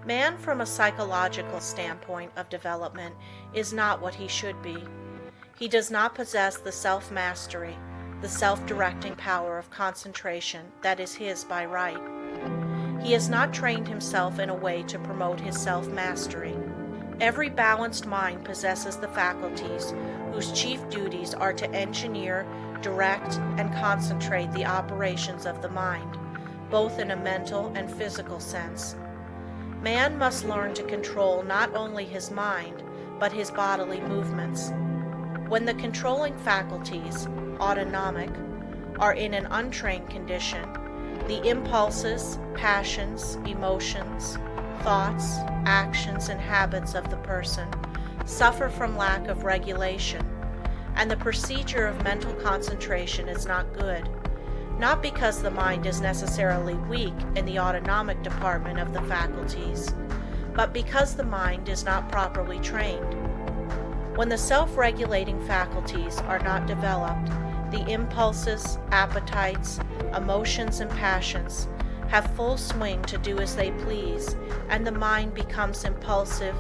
Man, from a psychological standpoint of development, is not what he should be. He does not possess the self-mastery, the self-directing power of concentration that is his by right. He has not trained himself in a way to promote his self-mastery. Every balanced mind possesses the faculties whose chief duties are to engineer, direct, and concentrate the operations of the mind, both in a mental and physical sense. Man must learn to control not only his mind, but his bodily movements. When the controlling faculties, autonomic, are in an untrained condition, the impulses, passions, emotions, thoughts, actions, and habits of the person suffer from lack of regulation, and the procedure of mental concentration is not good, not because the mind is necessarily weak in the autonomic department of the faculties, but because the mind is not properly trained. When the self-regulating faculties are not developed, the impulses, appetites, emotions, and passions have full swing to do as they please, and the mind becomes impulsive,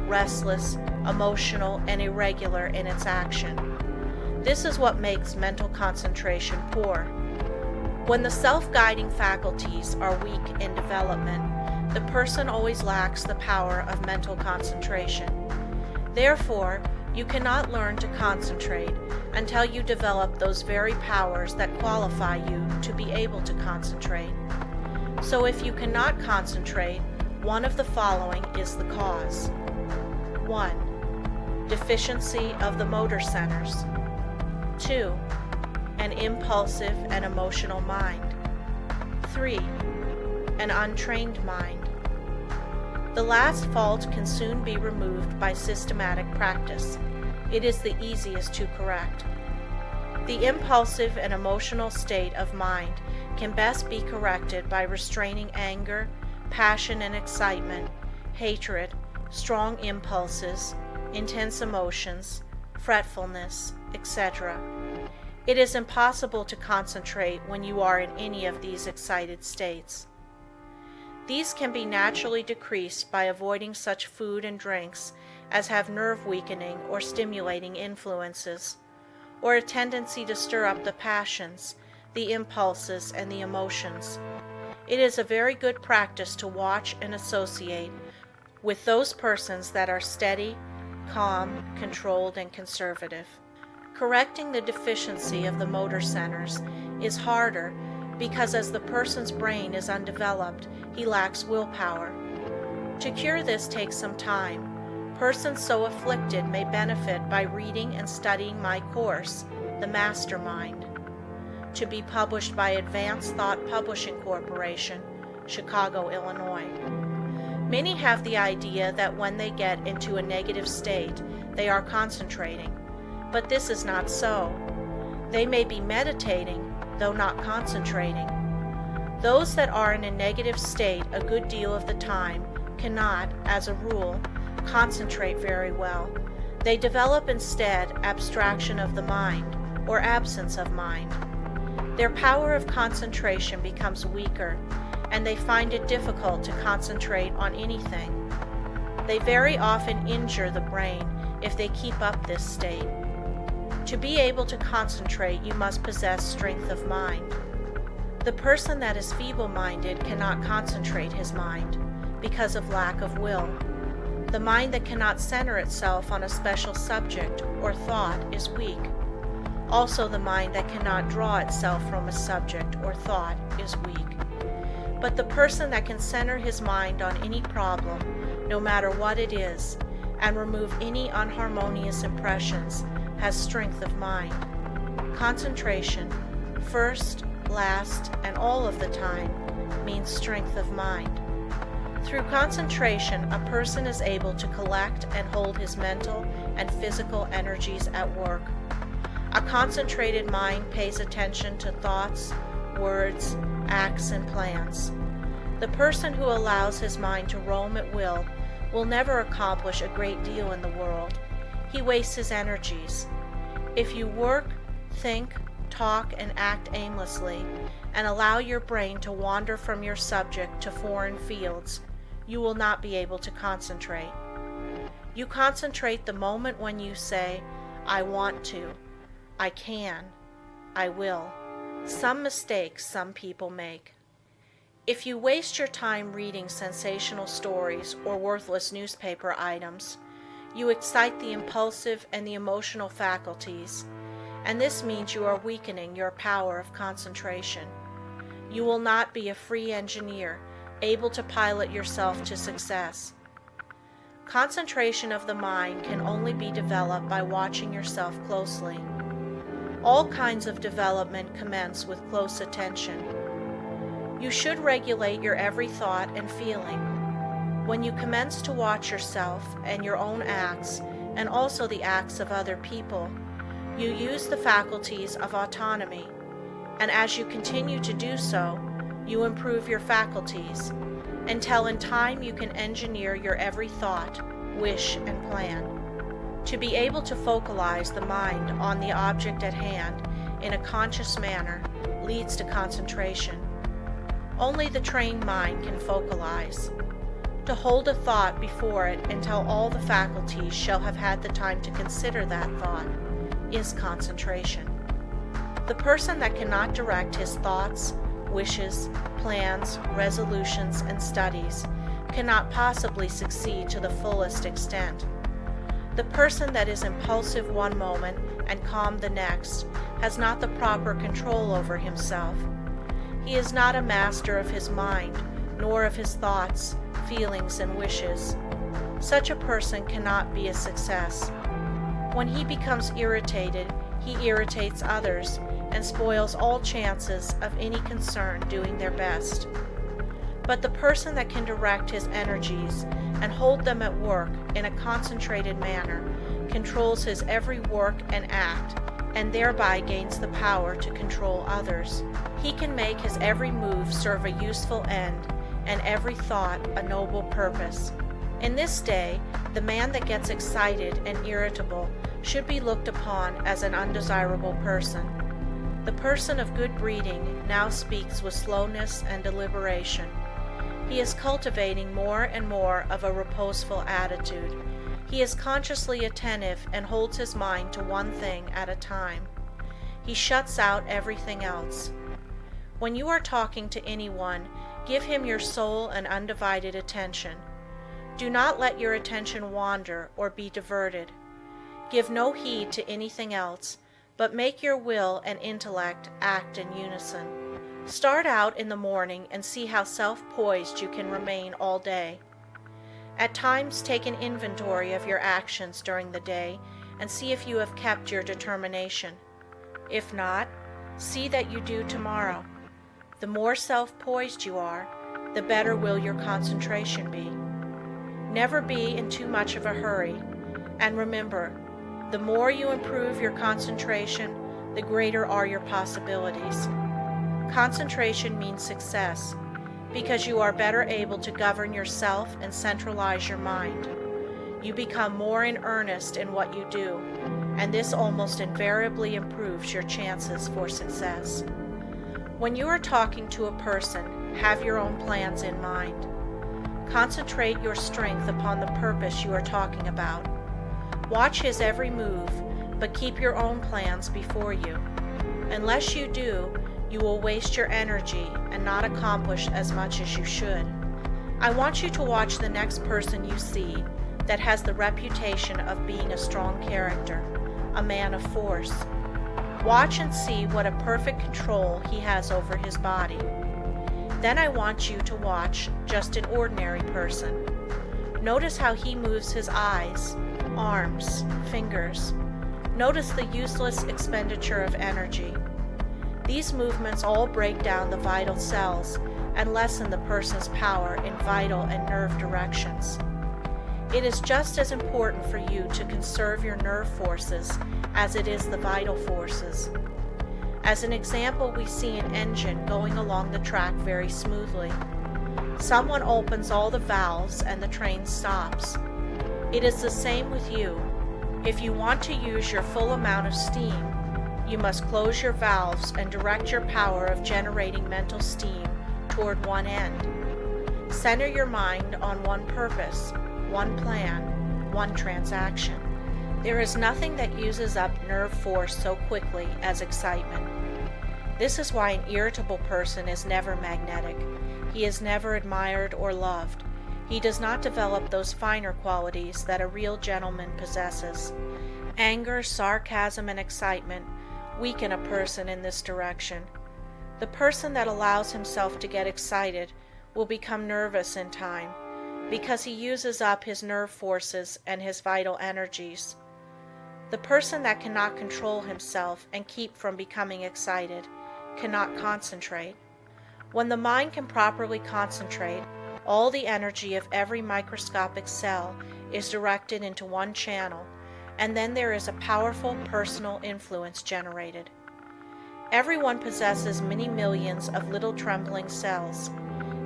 restless, emotional, and irregular in its action. This is what makes mental concentration poor. When the self-guiding faculties are weak in development, the person always lacks the power of mental concentration. Therefore, you cannot learn to concentrate until you develop those very powers that qualify you to be able to concentrate. So if you cannot concentrate, one of the following is the cause. 1. Deficiency of the motor centers. 2. An impulsive and emotional mind. 3. An untrained mind. The last fault can soon be removed by systematic practice. It is the easiest to correct. The impulsive and emotional state of mind can best be corrected by restraining anger, passion and excitement, hatred, strong impulses, intense emotions, fretfulness, etc. It is impossible to concentrate when you are in any of these excited states. These can be naturally decreased by avoiding such food and drinks as have nerve-weakening or stimulating influences, or a tendency to stir up the passions, the impulses, and the emotions. It is a very good practice to watch and associate with those persons that are steady, calm, controlled, and conservative. Correcting the deficiency of the motor centers is harder because as the person's brain is undeveloped, he lacks willpower. To cure this takes some time. Persons so afflicted may benefit by reading and studying my course, The Mastermind, to be published by Advanced Thought Publishing Corporation, Chicago, Illinois. Many have the idea that when they get into a negative state, they are concentrating, but this is not so. They may be meditating, though not concentrating. Those that are in a negative state a good deal of the time cannot, as a rule, concentrate very well. They develop instead abstraction of the mind, or absence of mind. Their power of concentration becomes weaker, and they find it difficult to concentrate on anything. They very often injure the brain if they keep up this state. To be able to concentrate, you must possess strength of mind. The person that is feeble-minded cannot concentrate his mind because of lack of will. The mind that cannot center itself on a special subject or thought is weak. Also, the mind that cannot draw itself from a subject or thought is weak. But the person that can center his mind on any problem, no matter what it is, and remove any unharmonious impressions, has strength of mind. Concentration, first, last, and all of the time, means strength of mind. Through concentration, a person is able to collect and hold his mental and physical energies at work. A concentrated mind pays attention to thoughts, words, acts, and plans. The person who allows his mind to roam at will never accomplish a great deal in the world. He wastes his energies. If you work, think, talk, and act aimlessly, and allow your brain to wander from your subject to foreign fields, you will not be able to concentrate. You concentrate the moment when you say, I want to, I can, I will. Some mistakes some people make. If you waste your time reading sensational stories or worthless newspaper items, you excite the impulsive and the emotional faculties, and this means you are weakening your power of concentration. You will not be a free engineer, able to pilot yourself to success. Concentration of the mind can only be developed by watching yourself closely. All kinds of development commence with close attention. You should regulate your every thought and feeling. When you commence to watch yourself and your own acts, and also the acts of other people, you use the faculties of autonomy, and as you continue to do so, you improve your faculties, until in time you can engineer your every thought, wish, and plan. To be able to focalize the mind on the object at hand in a conscious manner leads to concentration. Only the trained mind can focalize. To hold a thought before it until all the faculties shall have had the time to consider that thought is concentration. The person that cannot direct his thoughts, wishes, plans, resolutions, and studies cannot possibly succeed to the fullest extent. The person that is impulsive one moment and calm the next has not the proper control over himself. He is not a master of his mind, nor of his thoughts, feelings, and wishes. Such a person cannot be a success. When he becomes irritated, he irritates others and spoils all chances of any concern doing their best. But the person that can direct his energies and hold them at work in a concentrated manner controls his every work and act, and thereby gains the power to control others. He can make his every move serve a useful end, and every thought a noble purpose. In this day, the man that gets excited and irritable should be looked upon as an undesirable person. The person of good breeding now speaks with slowness and deliberation. He is cultivating more and more of a reposeful attitude. He is consciously attentive and holds his mind to one thing at a time. He shuts out everything else. When you are talking to anyone, give him your sole and undivided attention. Do not let your attention wander or be diverted. Give no heed to anything else, but make your will and intellect act in unison. Start out in the morning and see how self-poised you can remain all day. At times take an inventory of your actions during the day and see if you have kept your determination. If not, see that you do tomorrow. The more self-poised you are, the better will your concentration be. Never be in too much of a hurry, and remember, the more you improve your concentration, the greater are your possibilities. Concentration means success, because you are better able to govern yourself and centralize your mind. You become more in earnest in what you do, and this almost invariably improves your chances for success. When you are talking to a person, have your own plans in mind. Concentrate your strength upon the purpose you are talking about. Watch his every move, but keep your own plans before you. Unless you do, you will waste your energy and not accomplish as much as you should. I want you to watch the next person you see that has the reputation of being a strong character, a man of force. Watch and see what a perfect control he has over his body. Then I want you to watch just an ordinary person. Notice how he moves his eyes, arms, fingers. Notice the useless expenditure of energy. These movements all break down the vital cells and lessen the person's power in vital and nerve directions. It is just as important for you to conserve your nerve forces as it is the vital forces. As an example, we see an engine going along the track very smoothly. Someone opens all the valves and the train stops. It is the same with you. If you want to use your full amount of steam, you must close your valves and direct your power of generating mental steam toward one end. Center your mind on one purpose, one plan, one transaction. There is nothing that uses up nerve force so quickly as excitement. This is why an irritable person is never magnetic. He is never admired or loved. He does not develop those finer qualities that a real gentleman possesses. Anger, sarcasm, and excitement weaken a person in this direction. The person that allows himself to get excited will become nervous in time, because he uses up his nerve forces and his vital energies. The person that cannot control himself and keep from becoming excited cannot concentrate. When the mind can properly concentrate, all the energy of every microscopic cell is directed into one channel, and then there is a powerful personal influence generated. Everyone possesses many millions of little trembling cells,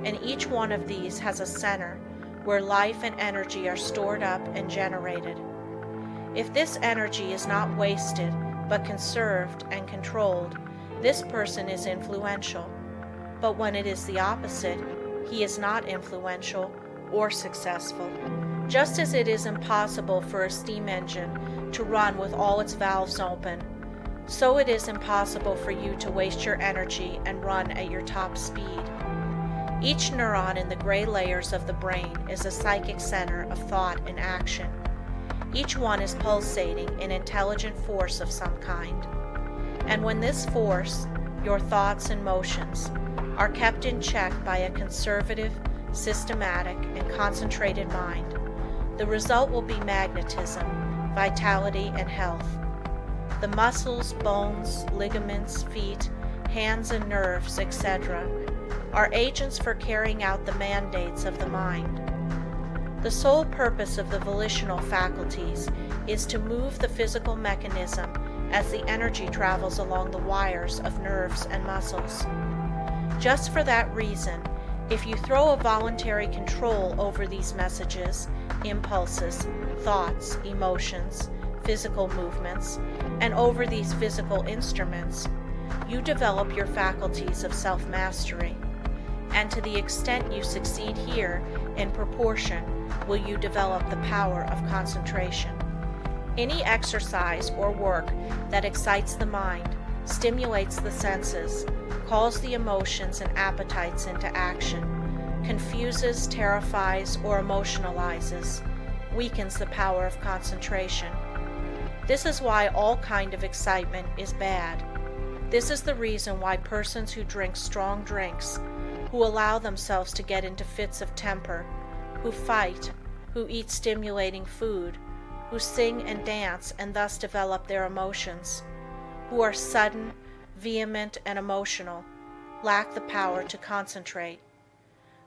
and each one of these has a center where life and energy are stored up and generated. If this energy is not wasted, but conserved and controlled, this person is influential. But when it is the opposite, he is not influential or successful. Just as it is impossible for a steam engine to run with all its valves open, so it is impossible for you to waste your energy and run at your top speed. Each neuron in the gray layers of the brain is a psychic center of thought and action. Each one is pulsating in intelligent force of some kind. And when this force, your thoughts and motions, are kept in check by a conservative, systematic, and concentrated mind, the result will be magnetism, vitality, and health. The muscles, bones, ligaments, feet, hands and nerves, etc., are agents for carrying out the mandates of the mind. The sole purpose of the volitional faculties is to move the physical mechanism as the energy travels along the wires of nerves and muscles. Just for that reason, if you throw a voluntary control over these messages, impulses, thoughts, emotions, physical movements, and over these physical instruments, you develop your faculties of self-mastery. And to the extent you succeed here, in proportion will you develop the power of concentration. Any exercise or work that excites the mind, stimulates the senses, calls the emotions and appetites into action, confuses, terrifies, or emotionalizes, weakens the power of concentration. This is why all kind of excitement is bad. This is the reason why persons who drink strong drinks, who allow themselves to get into fits of temper, who fight, who eat stimulating food, who sing and dance and thus develop their emotions, who are sudden, vehement, and emotional, lack the power to concentrate.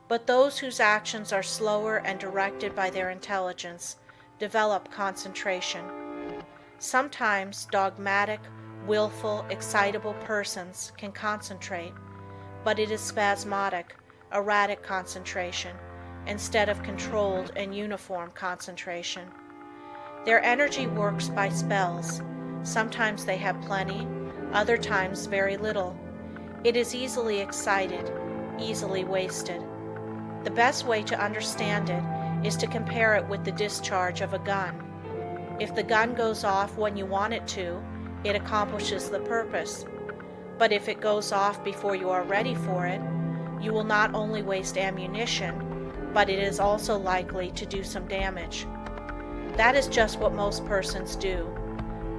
But those whose actions are slower and directed by their intelligence develop concentration. Sometimes dogmatic, willful, excitable persons can concentrate, but it is spasmodic, erratic concentration, instead of controlled and uniform concentration. Their energy works by spells. Sometimes they have plenty, other times very little. It is easily excited, easily wasted. The best way to understand it is to compare it with the discharge of a gun. If the gun goes off when you want it to, it accomplishes the purpose. But if it goes off before you are ready for it, you will not only waste ammunition, but it is also likely to do some damage. That is just what most persons do.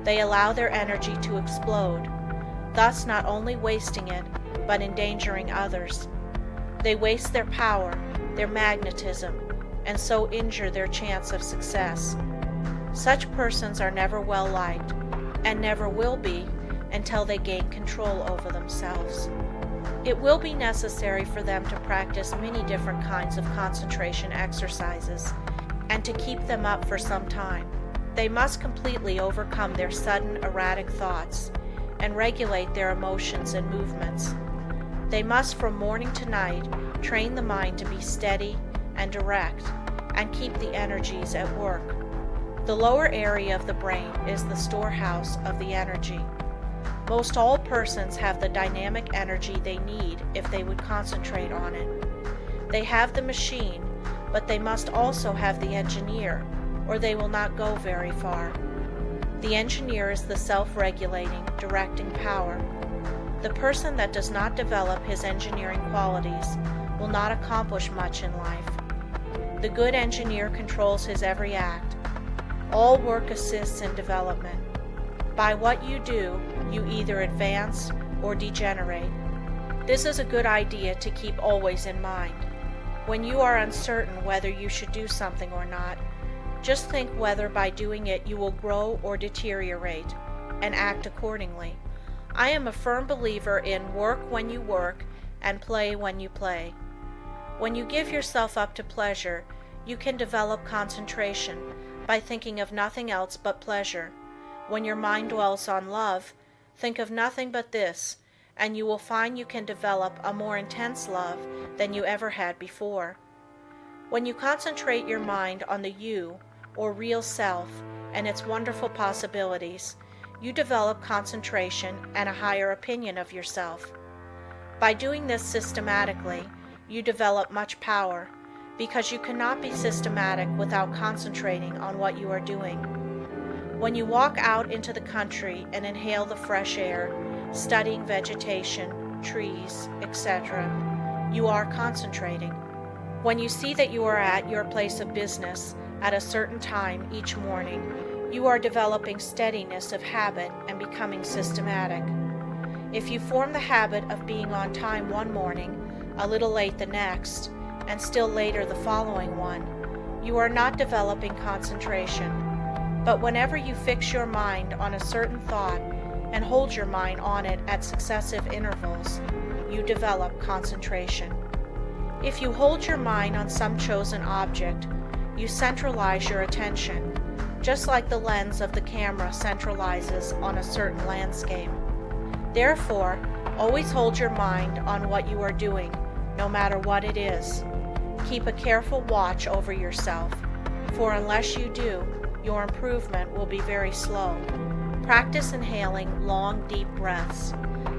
They allow their energy to explode, thus not only wasting it, but endangering others. They waste their power, their magnetism, and so injure their chance of success. Such persons are never well liked, and never will be until they gain control over themselves. It will be necessary for them to practice many different kinds of concentration exercises, and to keep them up for some time. They must completely overcome their sudden erratic thoughts, and regulate their emotions and movements. They must from morning to night train the mind to be steady and direct, and keep the energies at work. The lower area of the brain is the storehouse of the energy. Most all persons have the dynamic energy they need if they would concentrate on it. They have the machine, but they must also have the engineer, or they will not go very far. The engineer is the self-regulating, directing power. The person that does not develop his engineering qualities will not accomplish much in life. The good engineer controls his every act. All work assists in development. By what you do, you either advance or degenerate. This is a good idea to keep always in mind. When you are uncertain whether you should do something or not, just think whether by doing it you will grow or deteriorate, and act accordingly. I am a firm believer in work when you work and play when you play. When you give yourself up to pleasure, you can develop concentration by thinking of nothing else but pleasure. When your mind dwells on love, think of nothing but this, and you will find you can develop a more intense love than you ever had before. When you concentrate your mind on the you, or real self, and its wonderful possibilities, you develop concentration and a higher opinion of yourself. By doing this systematically, you develop much power, because you cannot be systematic without concentrating on what you are doing. When you walk out into the country and inhale the fresh air, studying vegetation, trees, etc., you are concentrating. When you see that you are at your place of business at a certain time each morning, you are developing steadiness of habit and becoming systematic. If you form the habit of being on time one morning, a little late the next, and still later the following one, you are not developing concentration. But whenever you fix your mind on a certain thought and hold your mind on it at successive intervals, you develop concentration. If you hold your mind on some chosen object, you centralize your attention, just like the lens of the camera centralizes on a certain landscape. Therefore, always hold your mind on what you are doing, no matter what it is. Keep a careful watch over yourself, for unless you do, your improvement will be very slow. Practice inhaling long, deep breaths,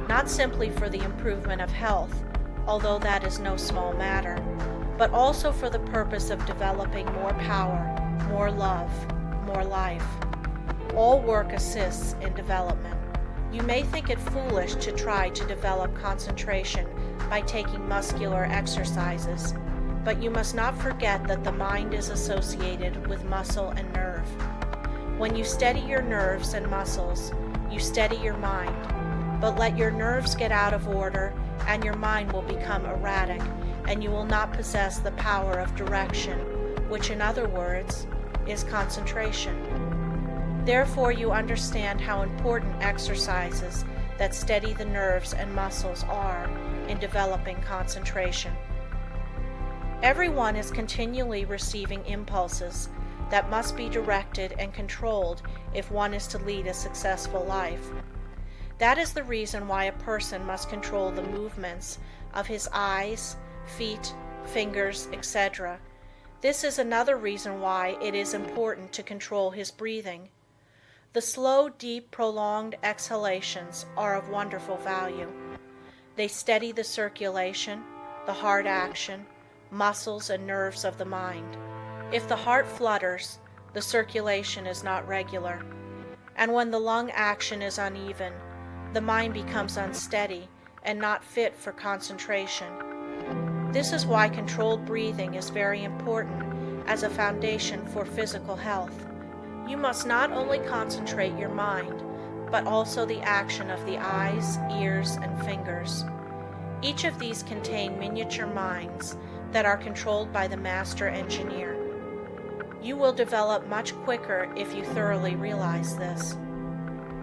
not simply for the improvement of health, although that is no small matter, but also for the purpose of developing more power, more love, more life. All work assists in development. You may think it foolish to try to develop concentration by taking muscular exercises, but you must not forget that the mind is associated with muscle and nerve. When you steady your nerves and muscles, you steady your mind, but let your nerves get out of order and your mind will become erratic, and you will not possess the power of direction, which in other words is concentration. Therefore you understand how important exercises that steady the nerves and muscles are in developing concentration. Everyone is continually receiving impulses that must be directed and controlled if one is to lead a successful life. That is the reason why a person must control the movements of his eyes, feet, fingers, etc. This is another reason why it is important to control his breathing. The slow, deep, prolonged exhalations are of wonderful value. They steady the circulation, the heart action, muscles and nerves of the mind. If the heart flutters, the circulation is not regular, and when the lung action is uneven, the mind becomes unsteady and not fit for concentration. This is why controlled breathing is very important as a foundation for physical health. You must not only concentrate your mind, but also the action of the eyes, ears, and fingers. Each of these contain miniature minds that are controlled by the master engineer. You will develop much quicker if you thoroughly realize this.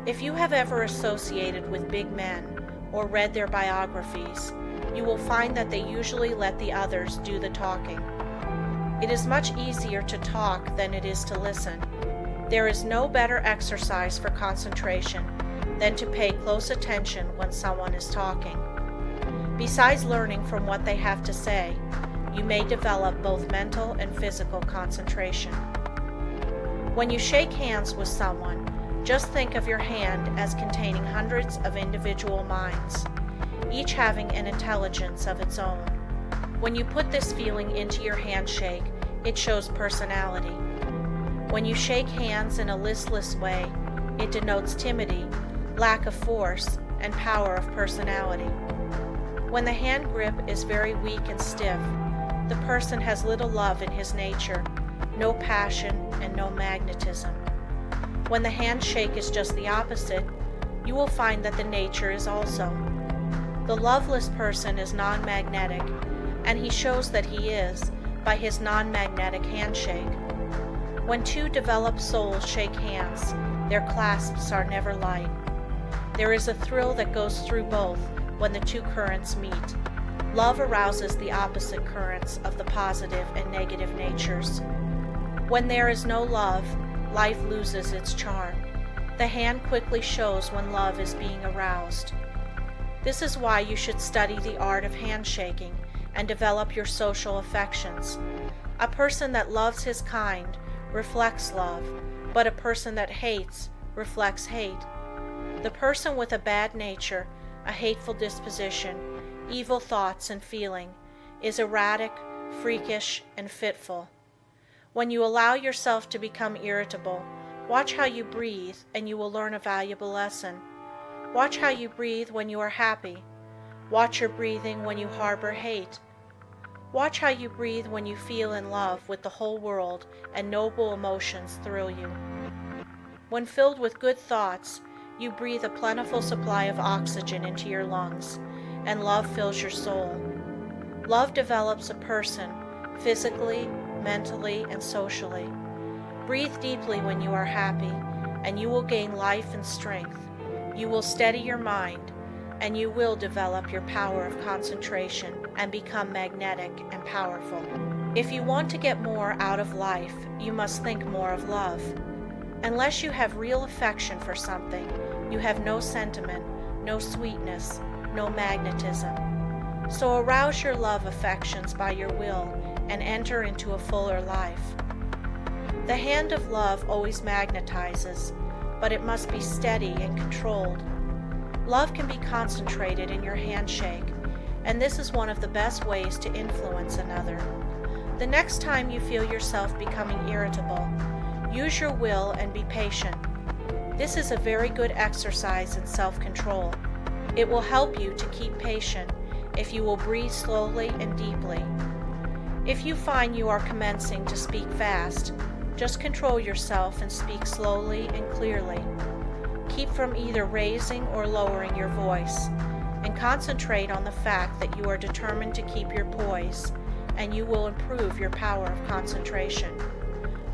If you have ever associated with big men or read their biographies, you will find that they usually let the others do the talking. It is much easier to talk than it is to listen. There is no better exercise for concentration than to pay close attention when someone is talking. Besides learning from what they have to say, you may develop both mental and physical concentration. When you shake hands with someone, just think of your hand as containing hundreds of individual minds, each having an intelligence of its own. When you put this feeling into your handshake, it shows personality. When you shake hands in a listless way, it denotes timidity, lack of force, and power of personality. When the hand grip is very weak and stiff, the person has little love in his nature, no passion, and no magnetism. When the handshake is just the opposite, you will find that the nature is also. The loveless person is non-magnetic, and he shows that he is by his non-magnetic handshake. When two developed souls shake hands, their clasps are never light. There is a thrill that goes through both when the two currents meet. Love arouses the opposite currents of the positive and negative natures. When there is no love, life loses its charm. The hand quickly shows when love is being aroused. This is why you should study the art of handshaking and develop your social affections. A person that loves his kind reflects love, but a person that hates reflects hate. The person with a bad nature, a hateful disposition, evil thoughts and feeling, is erratic, freakish, and fitful. When you allow yourself to become irritable, watch how you breathe and you will learn a valuable lesson. Watch how you breathe when you are happy. Watch your breathing when you harbor hate. Watch how you breathe when you feel in love with the whole world and noble emotions thrill you. When filled with good thoughts, you breathe a plentiful supply of oxygen into your lungs, and love fills your soul. Love develops a person physically, mentally, and socially. Breathe deeply when you are happy, and you will gain life and strength. You will steady your mind, and you will develop your power of concentration and become magnetic and powerful. If you want to get more out of life, you must think more of love. Unless you have real affection for something, you have no sentiment, no sweetness, no magnetism. So arouse your love affections by your will and enter into a fuller life. The hand of love always magnetizes, but it must be steady and controlled. Love can be concentrated in your handshake, and this is one of the best ways to influence another. The next time you feel yourself becoming irritable, use your will and be patient. This is a very good exercise in self-control. It will help you to keep patient if you will breathe slowly and deeply. If you find you are commencing to speak fast, just control yourself and speak slowly and clearly. Keep from either raising or lowering your voice, and concentrate on the fact that you are determined to keep your poise, and you will improve your power of concentration.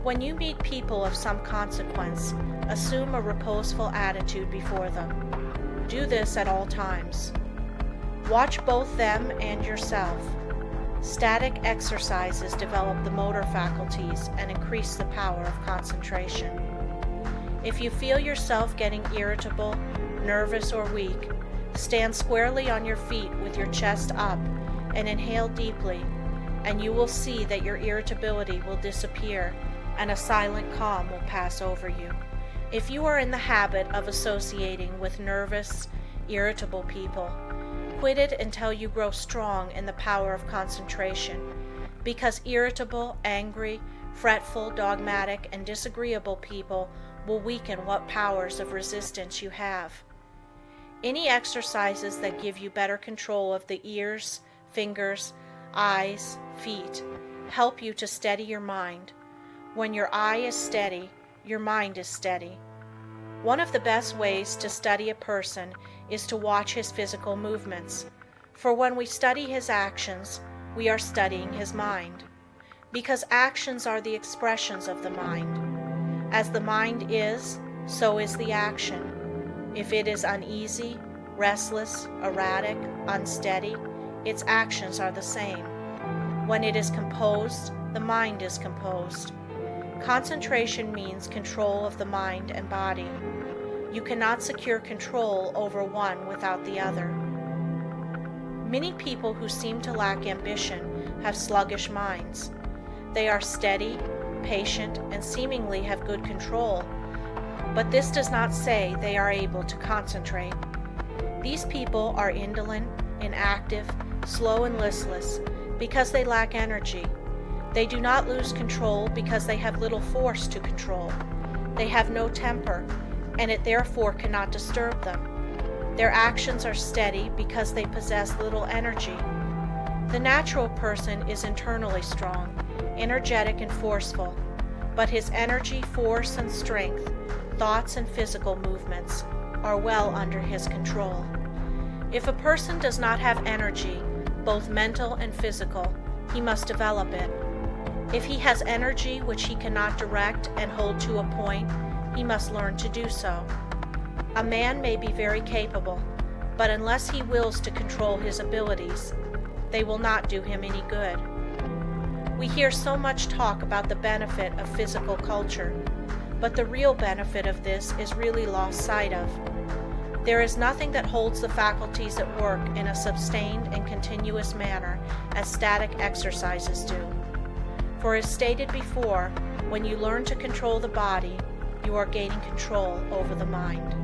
When you meet people of some consequence, assume a reposeful attitude before them. Do this at all times. Watch both them and yourself. Static exercises develop the motor faculties and increase the power of concentration. If you feel yourself getting irritable, nervous, or weak, stand squarely on your feet with your chest up and inhale deeply, and you will see that your irritability will disappear and a silent calm will pass over you. If you are in the habit of associating with nervous, irritable people, quit it until you grow strong in the power of concentration, because irritable, angry, fretful, dogmatic, and disagreeable people will weaken what powers of resistance you have. Any exercises that give you better control of the ears, fingers, eyes, feet help you to steady your mind. When your eye is steady, your mind is steady. One of the best ways to study a person is to watch his physical movements, for when we study his actions, we are studying his mind, because actions are the expressions of the mind. As the mind is, so is the action. If it is uneasy, restless, erratic, unsteady, its actions are the same. When it is composed, the mind is composed. Concentration means control of the mind and body. You cannot secure control over one without the other. Many people who seem to lack ambition have sluggish minds. They are steady, patient, and seemingly have good control, but this does not say they are able to concentrate. These people are indolent, inactive, slow and listless, because they lack energy. They do not lose control because they have little force to control. They have no temper, and it therefore cannot disturb them. Their actions are steady because they possess little energy. The natural person is internally strong, energetic and forceful, but his energy, force, and strength, thoughts and physical movements are well under his control. If a person does not have energy, both mental and physical, he must develop it. If he has energy which he cannot direct and hold to a point, he must learn to do so. A man may be very capable, but unless he wills to control his abilities, they will not do him any good. We hear so much talk about the benefit of physical culture, but the real benefit of this is really lost sight of. There is nothing that holds the faculties at work in a sustained and continuous manner as static exercises do. For as stated before, when you learn to control the body, you are gaining control over the mind.